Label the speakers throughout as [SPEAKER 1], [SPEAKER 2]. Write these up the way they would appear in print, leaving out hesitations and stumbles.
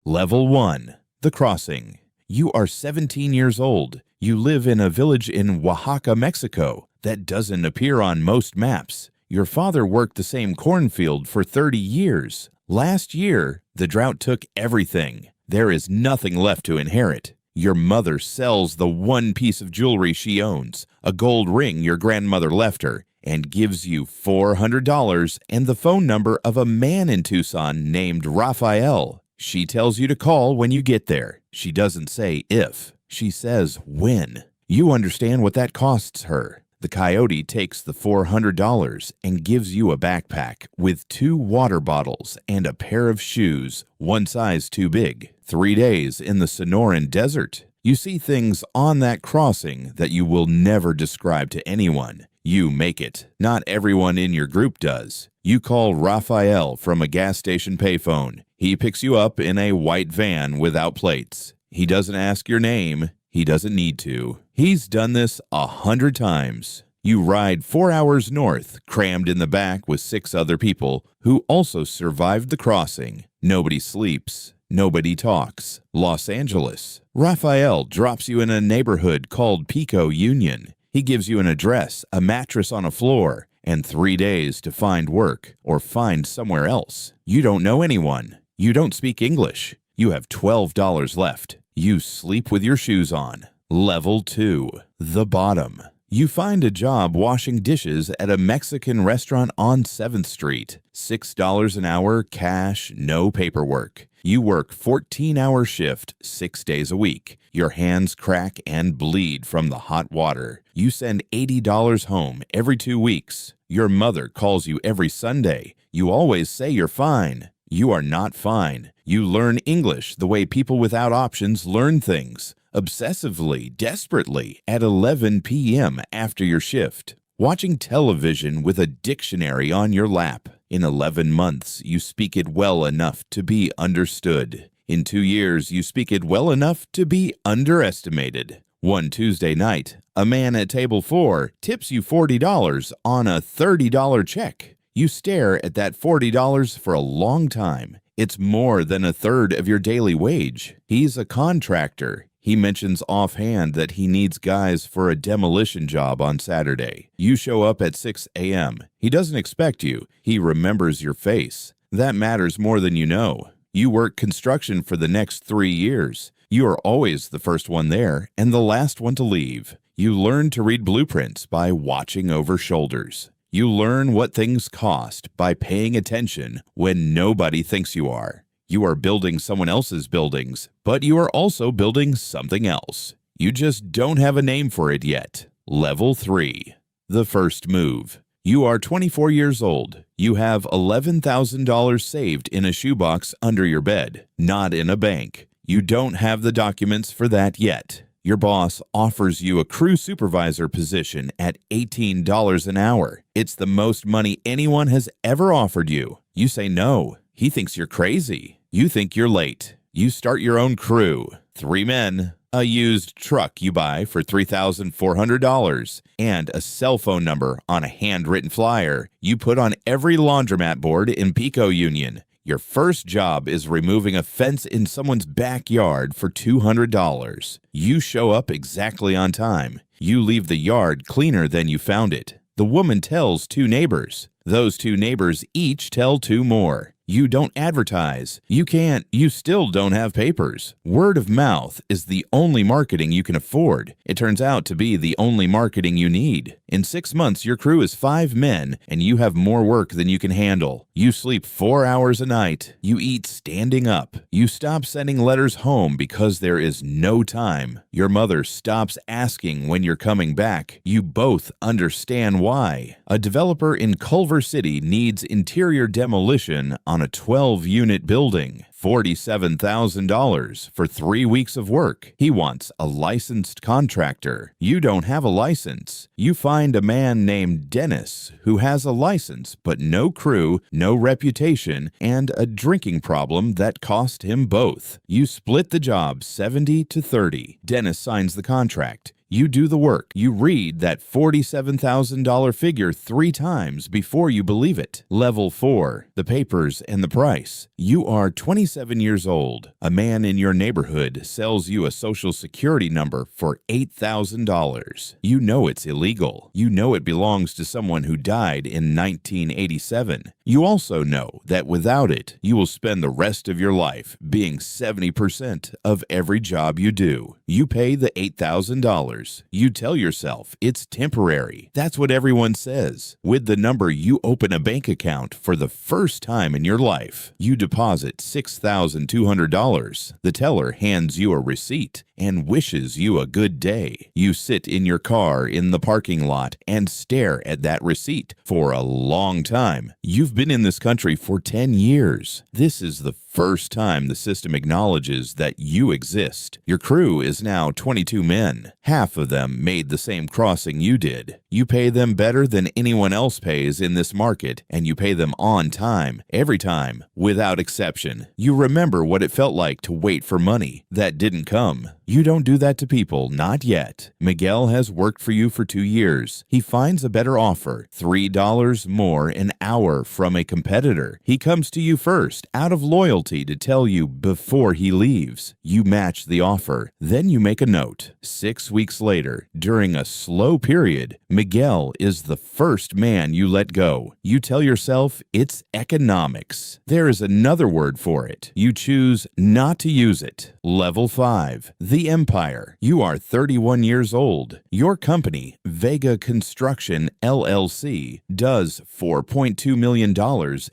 [SPEAKER 1] Level 1. The Crossing. You are 17 years old. You live in a village in Oaxaca, Mexico that doesn't appear on most maps. Your father worked the same cornfield for 30 years. Last year, the drought took everything. There is nothing left to inherit. Your mother sells the one piece of jewelry she owns, a gold ring your grandmother left her, and gives you $400 and the phone number of a man in Tucson named Raphael. She tells you to call when you get there. She doesn't say if. She says when. You understand what that costs her. The coyote takes the $400 and gives you a backpack with 2 water bottles and a pair of shoes, one size too big. 3 days in the Sonoran Desert. You see things on that crossing that you will never describe to anyone. You make it. Not everyone in your group does. You call Raphael from a gas station payphone. He picks you up in a white van without plates. He doesn't ask your name. He doesn't need to. He's done this 100 times. You ride 4 hours north, crammed in the back with 6 other people who also survived the crossing. Nobody sleeps. Nobody talks. Los Angeles. Raphael drops you in a neighborhood called Pico Union. He gives you an address, a mattress on a floor, and 3 days to find work or find somewhere else. You don't know anyone. You don't speak English. You have $12 left. You sleep with your shoes on. Level 2. The Bottom. You find a job washing dishes at a Mexican restaurant on 7th Street. $6 an hour, cash, no paperwork. You work 14-hour shift 6 days a week. Your hands crack and bleed from the hot water. You send $80 home every 2 weeks. Your mother calls you every Sunday. You always say you're fine. You are not fine. You learn English the way people without options learn things. Obsessively, desperately, at 11 p.m. after your shift. Watching television with a dictionary on your lap. In 11 months, you speak it well enough to be understood. In 2 years, you speak it well enough to be underestimated. One Tuesday night, a man at table 4 tips you $40 on a $30 check. You stare at that $40 for a long time. It's more than a third of your daily wage. He's a contractor. He mentions offhand that he needs guys for a demolition job on Saturday. You show up at 6 a.m. He doesn't expect you. He remembers your face. That matters more than you know. You work construction for the next 3 years. You are always the first one there and the last one to leave. You learn to read blueprints by watching over shoulders. You learn what things cost by paying attention when nobody thinks you are. You are building someone else's buildings, but you are also building something else. You just don't have a name for it yet. Level 3. The First Move. You are 24 years old. You have $11,000 saved in a shoebox under your bed, not in a bank. You don't have the documents for that yet. Your boss offers you a crew supervisor position at $18 an hour. It's the most money anyone has ever offered you. You say no. He thinks you're crazy. You think you're late. You start your own crew. 3 men, a used truck you buy for $3,400, and a cell phone number on a handwritten flyer you put on every laundromat board in Pico Union. Your first job is removing a fence in someone's backyard for $200. You show up exactly on time. You leave the yard cleaner than you found it. The woman tells 2 neighbors. Those 2 neighbors each tell 2 more. You don't advertise. You still don't have papers. Word of mouth is the only marketing you can afford. It turns out to be the only marketing you need. In 6 months, your crew is 5 men, and you have more work than you can handle. You sleep 4 hours a night. You eat standing up. You stop sending letters home because there is no time. Your mother stops asking when you're coming back. You both understand why. A developer in Culver City needs interior demolition on a 12-unit building. $47,000 for 3 weeks of work. He wants a licensed contractor. You don't have a license. You find a man named Dennis who has a license but no crew, no reputation, and a drinking problem that cost him both. You split the job 70-30. Dennis signs the contract. You do the work. You read that $47,000 figure 3 times before you believe it. Level 4, the papers and the price. You are 27 years old. A man in your neighborhood sells you a social security number for $8,000. You know it's illegal. You know it belongs to someone who died in 1987. You also know that without it, you will spend the rest of your life being 70% of every job you do. You pay the $8,000. You tell yourself it's temporary. That's what everyone says. With the number, you open a bank account for the first time in your life. You deposit $6,200. The teller hands you a receipt and wishes you a good day. You sit in your car in the parking lot and stare at that receipt for a long time. You've been in this country for 10 years. This is the first time the system acknowledges that you exist. Your crew is now 22 men. Half of them made the same crossing you did. You pay them better than anyone else pays in this market, and you pay them on time, every time, without exception. You remember what it felt like to wait for money that didn't come. You don't do that to people, not yet. Miguel has worked for you for 2 years. He finds a better offer, $3 more an hour from a competitor. He comes to you first, out of loyalty, to tell you before he leaves. You match the offer. Then you make a note. 6 weeks later, during a slow period, Miguel is the first man you let go. You tell yourself it's economics. There is another word for it. You choose not to use it. Level 5. The Empire. You are 31 years old. Your company, Vega Construction LLC, does $4.2 million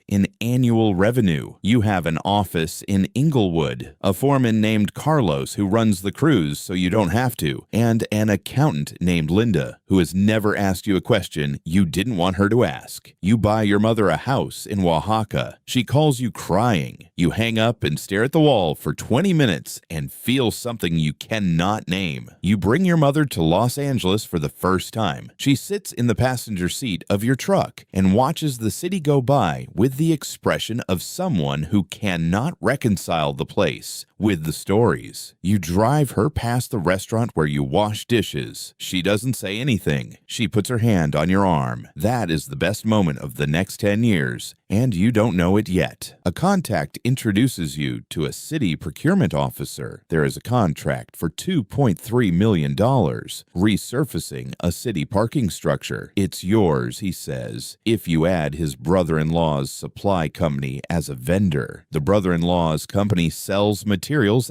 [SPEAKER 1] in annual revenue. You have an office in Inglewood, a foreman named Carlos who runs the crews so you don't have to, and an accountant named Linda who has never asked you a question you didn't want her to ask. You buy your mother a house in Oaxaca. She calls you crying. You hang up and stare at the wall for 20 minutes and feel something you cannot name. You bring your mother to Los Angeles for the first time. She sits in the passenger seat of your truck and watches the city go by with the expression of someone who cannot reconcile the place with the stories. You drive her past the restaurant where you wash dishes. She doesn't say anything. She puts her hand on your arm. That is the best moment of the next 10 years, and you don't know it yet. A contact introduces you to a city procurement officer. There is a contract for $2.3 million, resurfacing a city parking structure. It's yours, he says, if you add his brother-in-law's supply company as a vendor. The brother-in-law's company sells materials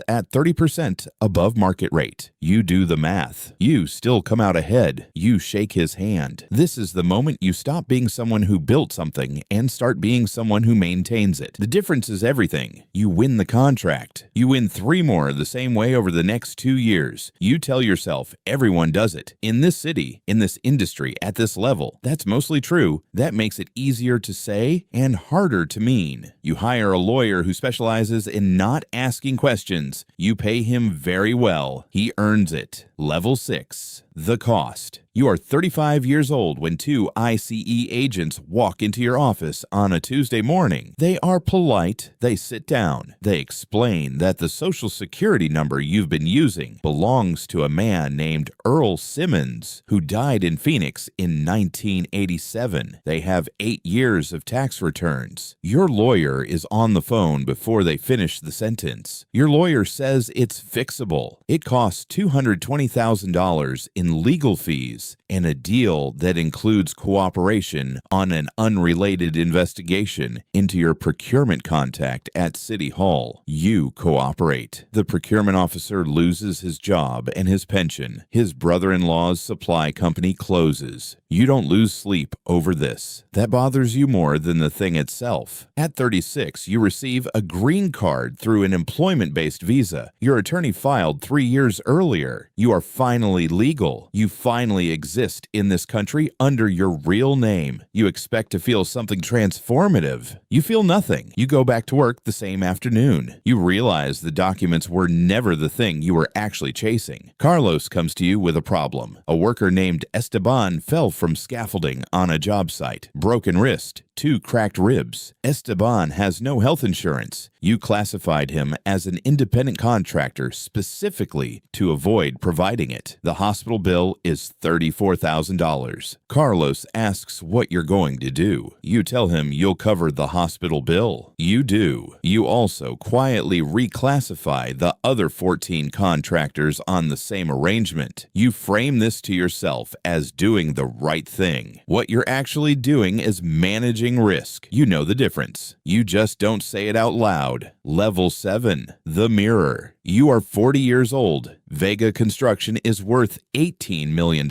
[SPEAKER 1] at 30% above market rate. You do the math. You still come out ahead. You shake his hand. This is the moment you stop being someone who built something and start being someone who maintains it. The difference is everything. You win the contract. You win 3 more the same way over the next 2 years. You tell yourself everyone does it. In this city, in this industry, at this level. That's mostly true. That makes it easier to say and harder to mean. You hire a lawyer who specializes in not asking questions. You pay him very well. He earns it. Level 6. The cost. You are 35 years old when 2 ICE agents walk into your office on a Tuesday morning. They are polite. They sit down. They explain that the Social Security number you've been using belongs to a man named Earl Simmons, who died in Phoenix in 1987. They have 8 years of tax returns. Your lawyer is on the phone before they finish the sentence. Your lawyer says it's fixable. It costs $220,000 in legal fees and a deal that includes cooperation on an unrelated investigation into your procurement contact at City Hall. You cooperate. The procurement officer loses his job and his pension. His brother-in-law's supply company closes. You don't lose sleep over this. That bothers you more than the thing itself. At 36, you receive a green card through an employment-based visa. Your attorney filed 3 years earlier. You are finally legal. You finally exist in this country under your real name. You expect to feel something transformative. You feel nothing. You go back to work the same afternoon. You realize the documents were never the thing you were actually chasing. Carlos comes to you with a problem. A worker named Esteban fell from scaffolding on a job site. Broken wrist. 2 cracked ribs. Esteban has no health insurance. You classified him as an independent contractor specifically to avoid providing it. The hospital bill is $34,000. Carlos asks what you're going to do. You tell him you'll cover the hospital bill. You do. You also quietly reclassify the other 14 contractors on the same arrangement. You frame this to yourself as doing the right thing. What you're actually doing is managing risk. You know the difference. You just don't say it out loud. Level 7. The mirror. You are 40 years old. Vega Construction is worth $18 million.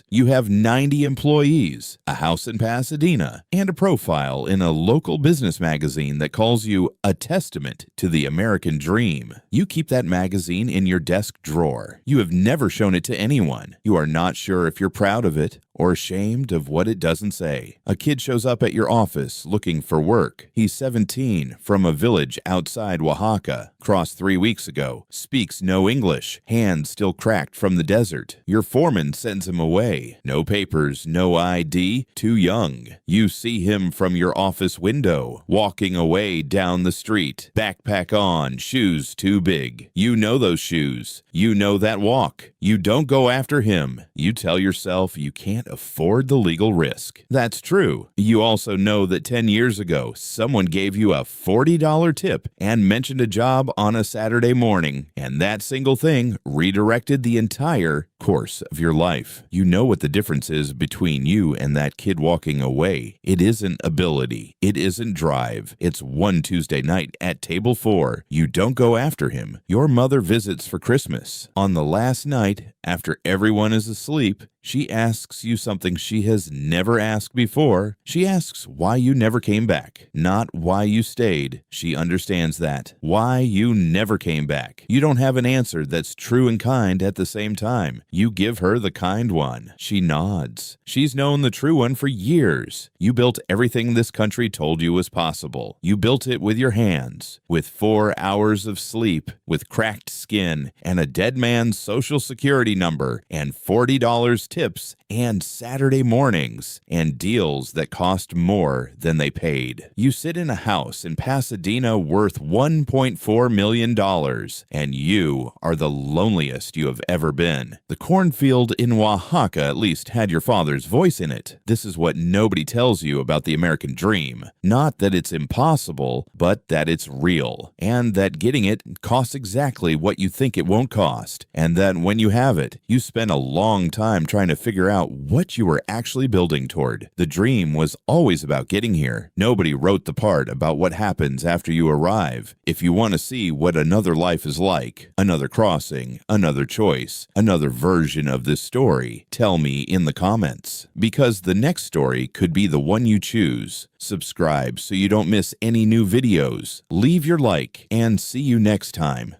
[SPEAKER 1] You have 90 employees, a house in Pasadena, and a profile in a local business magazine that calls you a testament to the American dream. You keep that magazine in your desk drawer. You have never shown it to anyone. You are not sure if you're proud of it or ashamed of what it doesn't say. A kid shows up at your office looking for work. He's 17, from a village outside Oaxaca, crossed 3 weeks ago, speaks no English, hands still cracked from the desert. Your foreman sends him away. No papers, no ID, too young. You see him from your office window, walking away down the street, backpack on, shoes too big. You know those shoes. You know that walk. You don't go after him. You tell yourself you can't afford the legal risk. That's true. You also know that 10 years ago, someone gave you a $40 tip and mentioned a job on a Saturday morning, and that single thing redirected the entire course of your life. You know what the difference is between you and that kid walking away. It isn't ability. It isn't drive. It's one Tuesday night at table 4. You don't go after him. Your mother visits for Christmas. On the last night, after everyone is asleep, she asks you something she has never asked before. She asks why you never came back, not why you stayed. She understands that. Why you never came back. You don't have an answer that's true and kind at the same time. You give her the kind one. She nods. She's known the true one for years. You built everything this country told you was possible. You built it with your hands, with 4 hours of sleep, with cracked skin, and a dead man's social security number, and $40 tips, and Saturday mornings, and deals that cost more than they paid. You sit in a house in Pasadena worth $1.4 million, and you are the loneliest you have ever been. The cornfield in Oaxaca at least had your father's voice in it. This is what nobody tells you about the American dream. Not that it's impossible, but that it's real, and that getting it costs exactly what you think it won't cost, and that when you have it, you spend a long time trying to figure out what you were actually building toward. The dream was always about getting here. Nobody wrote the part about what happens after you arrive. If you want to see what another life is like, another crossing, another choice, another version of this story, tell me in the comments. Because the next story could be the one you choose. Subscribe so you don't miss any new videos. Leave your like, and see you next time.